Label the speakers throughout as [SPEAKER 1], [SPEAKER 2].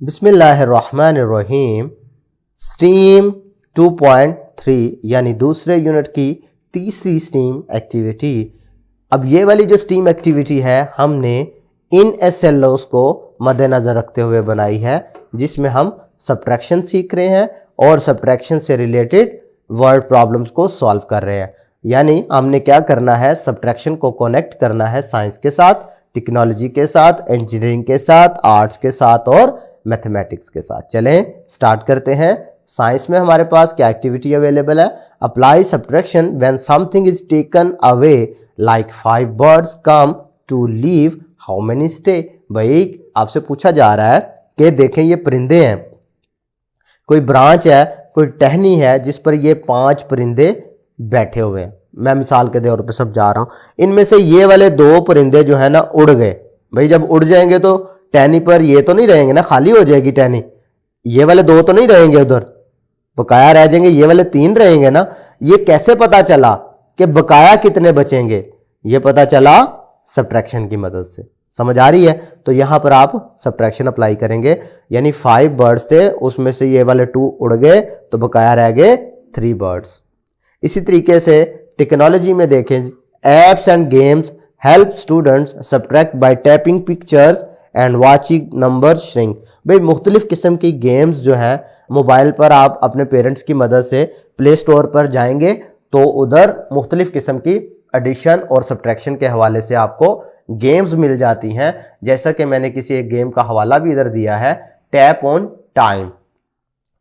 [SPEAKER 1] बिस्मिल्लाहिर्रहमानिर्रहीम। स्ट्रीम 2.3 यानी दूसरे यूनिट की तीसरी स्ट्रीम एक्टिविटी। अब ये वाली जो स्ट्रीम एक्टिविटी है हमने इन एसएलओस को मद्देनज़र रखते हुए बनाई है, जिसमें हम सब्ट्रैक्शन सीख रहे हैं और सब्ट्रैक्शन से रिलेटेड वर्ड प्रॉब्लम्स को सॉल्व कर रहे हैं। यानी हमने क्या करना है, सब्ट्रैक्शन को कनेक्ट करना है साइंस के साथ, टेक्नोलॉजी के साथ, इंजीनियरिंग के साथ, आर्ट्स के साथ और मैथमेटिक्स के साथ। चलें स्टार्ट करते हैं। साइंस में हमारे पास क्या एक्टिविटी अवेलेबल है, apply subtraction when something is taken away like 5 birds come to leave how many stay. भाई आपसे पूछा जा रहा है कि देखें ये परिंदे हैं, कोई ब्रांच है, कोई टहनी है जिस पर ये 5 परिंदे बैठे हुए हैं। मैं मिसाल के तौर पर समझा रहा हूं, इनमें से ये वाले 2 परिंदे जो है ना उड़ गए। भाई जब उड़ जाएंगे तो टहनी पर ये तो नहीं रहेंगे ना, खाली हो जाएगी टहनी। ये वाले 2 तो नहीं रहेंगे उधर, बकाया रह जाएंगे, ये वाले 3 रहेंगे ना। ये कैसे पता चला कि बकाया कितने बचेंगे? ये पता चला सब्ट्रैक्शन की मदद से। समझ आ रही है? तो यहां पर आप सब्ट्रैक्शन अप्लाई करेंगे, यानी 5 बर्ड्स थे, उसमें से ये वाले 2 उड़ गए तो बकाया रह गए 3 बर्ड्स। इसी तरीके से टेक्नोलॉजी में देखें, apps and games help students subtract bye tapping pictures and watching number shrink. भाई मुख्तलिफ किस्म की गेम्स जो है मोबाइल पर आप अपने पेरेंट्स की मदद से प्ले स्टोर पर जाएंगे तो उधर मुख्तलिफ किस्म की एडिशन और सब्ट्रैक्शन के हवाले से आपको गेम्स मिल जाती हैं। जैसा कि मैंने किसी एक गेम का हवाला भी इधर दिया है, टैप ऑन टाइम।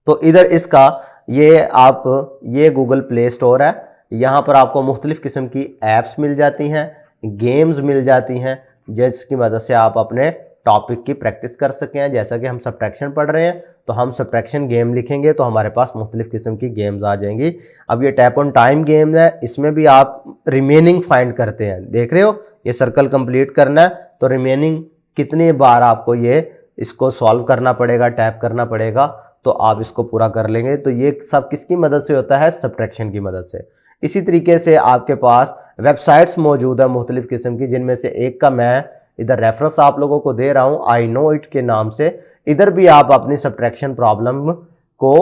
[SPEAKER 1] तो इधर इसका ये गूगल प्ले स्टोर है, यहाँ पर आपको मुख्तलिफ किस्म की एप्स मिल जाती हैं, गेम्स मिल जाती हैं, जिसकी मदद से आप अपने टॉपिक की प्रैक्टिस कर सकें। जैसा कि हम सब्ट्रैक्शन पढ़ रहे हैं तो हम सब्ट्रैक्शन गेम लिखेंगे तो हमारे पास मुख्तलिफ किस्म की गेम्स आ जाएंगी। अब ये टैप ऑन टाइम गेम है, इसमें भी आप रिमेनिंग फाइंड करते हैं। देख रहे हो, ये सर्कल कंप्लीट करना है तो रिमेनिंग कितनी बार आपको इसको सॉल्व करना पड़ेगा, टैप करना पड़ेगा, तो आप इसको पूरा कर लेंगे। तो ये सब किसकी मदद से होता है? सब्ट्रैक्शन की मदद से। इसी तरीके से आपके पास वेबसाइट्स मौजूद है मुख्तलिफ किस्म की, जिनमें से एक का मैं इधर रेफरेंस आप लोगों को दे रहा हूं, आई नो इट के नाम से। इधर भी आप अपनी सब्ट्रैक्शन प्रॉब्लम को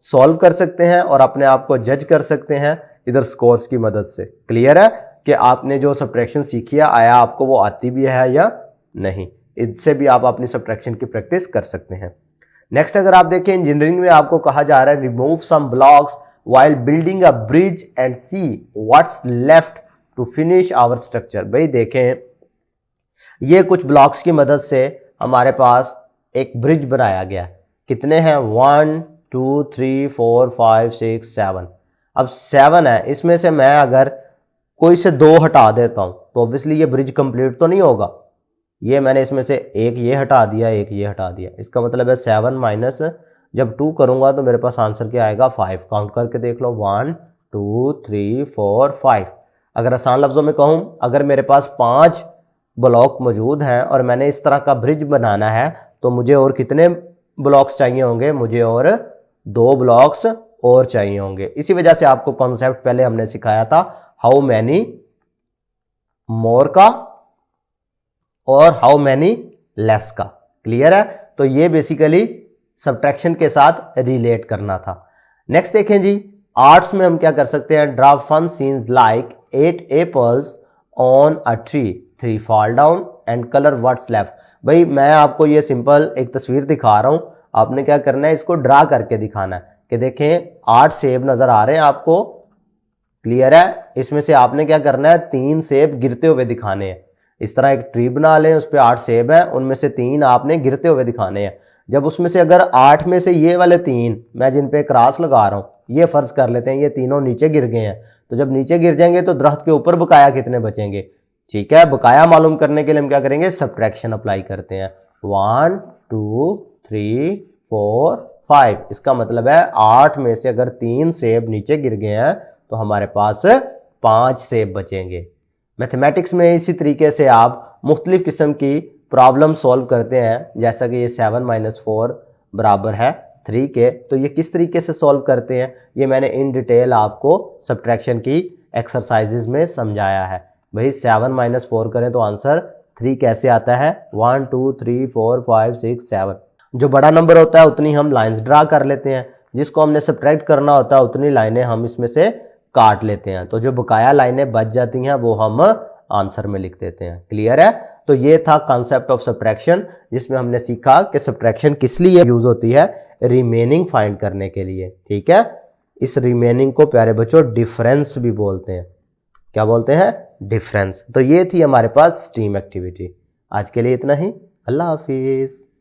[SPEAKER 1] सॉल्व कर सकते हैं और अपने आप को जज कर सकते हैं इधर स्कोर्स की मदद से। क्लियर है कि आपने जो सब्ट्रैक्शन सीखी है, आया आपको वो आती भी है या नहीं। इससे भी आप अपनी सब्ट्रैक्शन की प्रैक्टिस कर सकते हैं। नेक्स्ट अगर आप देखें, इंजीनियरिंग में आपको कहा जा रहा है remove some blocks while building a bridge and see what's left to finish our structure। भाई देखें, ये कुछ ब्लॉक्स की मदद से हमारे पास एक ब्रिज बनाया गया। कितने हैं? 1 2 3 4 5 6 7। अब 7 है, इसमें से मैं अगर कोई से 2 हटा देता हूं तो ऑब्वियसली ये ब्रिज कंप्लीट तो नहीं होगा। ये मैंने इसमें से एक ये हटा दिया, एक ये हटा दिया, इसका मतलब है 7 माइनस जब 2 करूंगा तो मेरे पास आंसर क्या आएगा? 5। काउंट करके देख लो, 1 2 3 4 5। अगर आसान लफ्जों में कहूं, अगर मेरे पास 5 ब्लॉक मौजूद हैं और मैंने इस तरह का ब्रिज बनाना है तो मुझे और कितने ब्लॉक्स चाहिए होंगे? मुझे और 2 ब्लॉक्स और चाहिए होंगे। इसी वजह से आपको कॉन्सेप्ट पहले हमने सिखाया था हाउ मैनी मोर का और हाउ मैनी लेस का। क्लियर है? तो ये बेसिकली सब्ट्रैक्शन के साथ रिलेट करना था। नेक्स्ट देखें जी, आर्ट्स में हम क्या कर सकते हैं? Draw fun scenes like 8 apples on a tree, 3 fall down and colour what's left. भाई मैं आपको ये सिंपल एक तस्वीर दिखा रहा हूं, आपने क्या करना है, इसको ड्रा करके दिखाना है कि देखें 8 सेब नजर आ रहे हैं आपको। क्लियर है? इसमें से आपने क्या करना है, 3 सेब गिरते हुए दिखाने हैं। इस तरह एक ट्री बना लें, उस पर 8 सेब हैं, उनमें से 3 आपने गिरते हुए दिखाने हैं। जब उसमें से अगर 8 में से ये वाले 3 मैं जिन पे क्रॉस लगा रहा हूं, ये फर्ज कर लेते हैं ये तीनों नीचे गिर गए हैं, तो जब नीचे गिर जाएंगे तो दरख्त के ऊपर बकाया कितने बचेंगे? ठीक है, बकाया मालूम करने के लिए हम क्या करेंगे? सब्ट्रैक्शन अप्लाई करते हैं। 1 2 3 4 5। इसका मतलब है 8 में से अगर 3 सेब नीचे गिर गए हैं तो हमारे पास 5 सेब बचेंगे। मैथमेटिक्स में इसी तरीके से आप मुख्तलिफ किस्म की प्रॉब्लम सॉल्व करते हैं। जैसा कि ये 7 माइनस 4 बराबर है 3 के, तो ये किस तरीके से सॉल्व करते हैं ये मैंने इन डिटेल आपको सब्ट्रैक्शन की एक्सरसाइजेज में समझाया है। भाई 7 माइनस 4 करें तो आंसर 3 कैसे आता है? 1 2 3 4 5 6 7। जो बड़ा नंबर होता है उतनी हम लाइंस ड्रा कर लेते हैं, जिसको हमने सब्ट्रैक्ट करना होता है उतनी लाइनें हम इसमें से काट लेते हैं। तो जो बकाया लाइनें बच जाती हैं वो हम आंसर में लिख देते हैं। क्लियर है? तो ये था कॉन्सेप्ट ऑफ सब्ट्रैक्शन, जिसमें हमने सीखा कि सब्ट्रैक्शन किस लिए यूज होती है, रिमेनिंग फाइंड करने के लिए। ठीक है, इस रिमेनिंग को प्यारे बच्चों डिफरेंस भी बोलते हैं। क्या बोलते हैं? डिफरेंस। तो ये थी हमारे पास स्ट्रीम एक्टिविटी। आज के लिए इतना ही। अल्लाह हाफिज।